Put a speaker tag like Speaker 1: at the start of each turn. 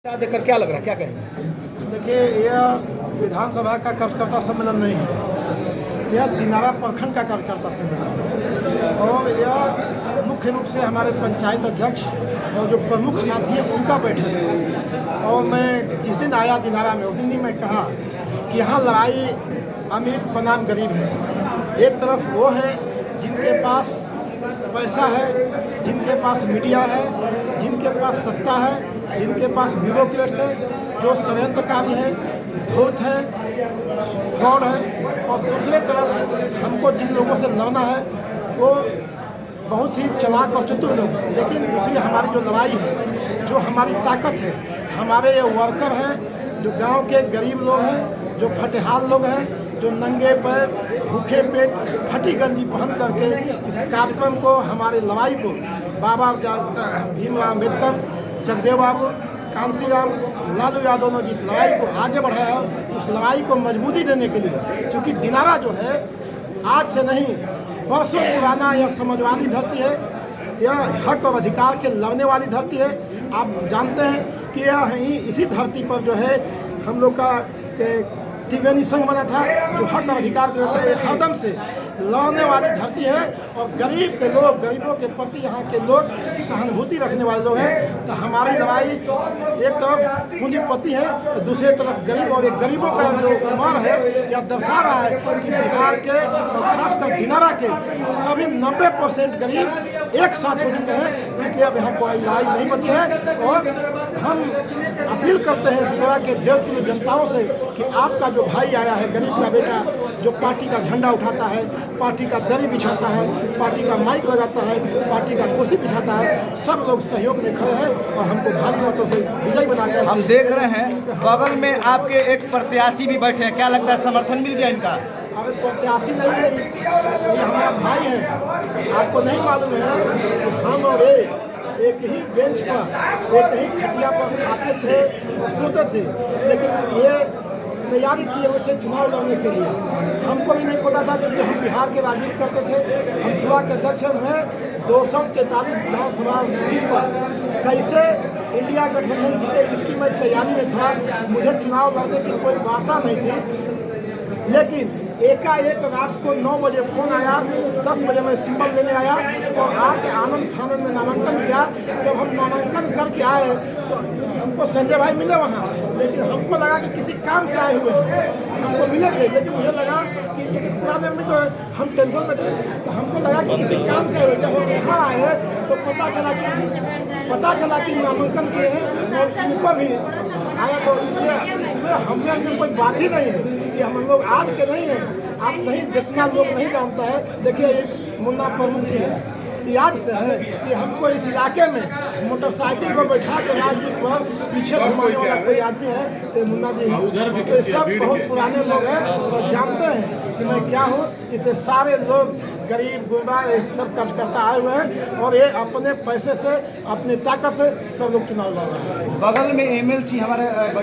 Speaker 1: देखकर क्या लग रहा है, क्या कहेंगे?
Speaker 2: देखिए, यह विधानसभा का कार्यकर्ता सम्मेलन नहीं है, यह दिनारा प्रखंड का कार्यकर्ता सम्मेलन है और यह मुख्य रूप से हमारे पंचायत अध्यक्ष और जो प्रमुख साथी हैं उनका बैठक है। और मैं जिस दिन आया दिनारा में उस दिन ही मैं कहा कि यहाँ लड़ाई अमीर बनाम गरीब है। एक तरफ वो है जिनके पास पैसा है, जिनके पास मीडिया है, जिनके पास सत्ता है, जिनके पास ब्यूरोक्रेट्स है, जो षड्यंत्रकारी है, धोत है, फ्रॉड है। और दूसरे तरफ हमको जिन लोगों से लड़ना है वो बहुत ही चालाक और चतुर लोग हैं। लेकिन दूसरी हमारी जो लड़ाई है, जो हमारी ताकत है, हमारे ये वर्कर हैं, जो गांव के गरीब लोग हैं, जो फटेहाल लोग हैं, जो नंगे पैर भूखे पेट फटी गंजी पहन करके इस कार्यक्रम को, हमारे लड़ाई को बाबा भीमराव अम्बेडकर, जगदेव बाबू, कांसीराम, लालू यादव ने जिस लड़ाई को आगे बढ़ाया, उस लड़ाई को मजबूती देने के लिए, क्योंकि दिनारा जो है आज से नहीं बरसों पुराना यह समाजवादी धरती है, यह हक और अधिकार के लड़ने वाली धरती है। आप जानते हैं कि यह इसी धरती पर जो है हम लोग का त्रिवेणी संघ बना था, जो हक और अधिकार के हरदम से लड़ने वाली धरती है। और गरीब के लोग, गरीबों के प्रति यहाँ के लोग सहानुभूति रखने वाले लोग हैं। तो हमारी लड़ाई एक तरफ पूंजीपति है तो दूसरी तरफ गरीब, और एक गरीबों का जो उमर है यह दर्शा रहा है कि बिहार के और खासकर दिनारा के सभी 90% गरीब एक साथ हो चुके हैं। इसलिए अब यहाँ कोई लड़ाई नहीं बची है। और हम अपील करते हैं दिनारा के देवतुल्य जनताओं से कि आपका जो भाई आया है, गरीब का बेटा, जो पार्टी का झंडा उठाता है, पार्टी का दरी बिछाता है, पार्टी का माइक लगाता है, पार्टी का कुर्सी बिछाता है, सब लोग सहयोग में खड़े हैं और हमको भारी मतों से विजयी बनाकर।
Speaker 1: हम देख रहे हैं बगल में आपके एक प्रत्याशी भी बैठे हैं, क्या लगता है समर्थन मिल गया इनका?
Speaker 2: अरे प्रत्याशी नहीं है, ये हमारा भाई है। आपको नहीं मालूम है कि हम और एक ही बेंच पर, एक ही खटिया पर खाते थे और सोते थे, लेकिन ये तैयारी किए हुए थे चुनाव लड़ने के लिए। हमको भी नहीं पता था, क्योंकि हम बिहार के राजनीति करते थे। हम युवा के अध्यक्ष हैं। मैं 243 विधानसभा सीट पर कैसे इंडिया गठबंधन जीते इसकी मैं तैयारी में था। मुझे चुनाव लड़ने की कोई वार्ता नहीं थी, लेकिन एकाएक रात को 9 बजे फ़ोन आया, 10 बजे मैं सिंबल लेने आया और आके आनंद फानंद में नामांकन किया। जब हम नामांकन करके आए तो हमको संजय भाई मिले वहाँ, लेकिन हमको लगा कि किसी काम से आए हुए हैं, हमको मिले थे। लेकिन मुझे लगा कि पुराने में तो हम टेंशन में थे, तो हमको लगा कि किसी काम से आए हुए। जब हम यहाँ आए तो पता चला कि नामांकन किए हैं और इनको भी आया। तो इसमें हम में कोई बात ही नहीं है कि हम लोग आज के नहीं हैं। आप नहीं, जितना लोग नहीं जानता है, देखिए ये मुन्ना प्रमुख जी है, याद से है कि हमको इस इलाके में मोटरसाइकिल पर बैठा कर राजनीति पर पीछे घुमाने वाला कोई आदमी है तो मुन्ना जी है। तो सब बहुत पुराने लोग हैं और जानते हैं कि मैं क्या हूँ। इसलिए सारे लोग गरीब गुरबा सब कार्यकर्ता आए हुए हैं और ये अपने पैसे से, अपनी ताकत से सब लोग चुनाव लड़ रहे हैं।
Speaker 1: बगल में MLC हमारे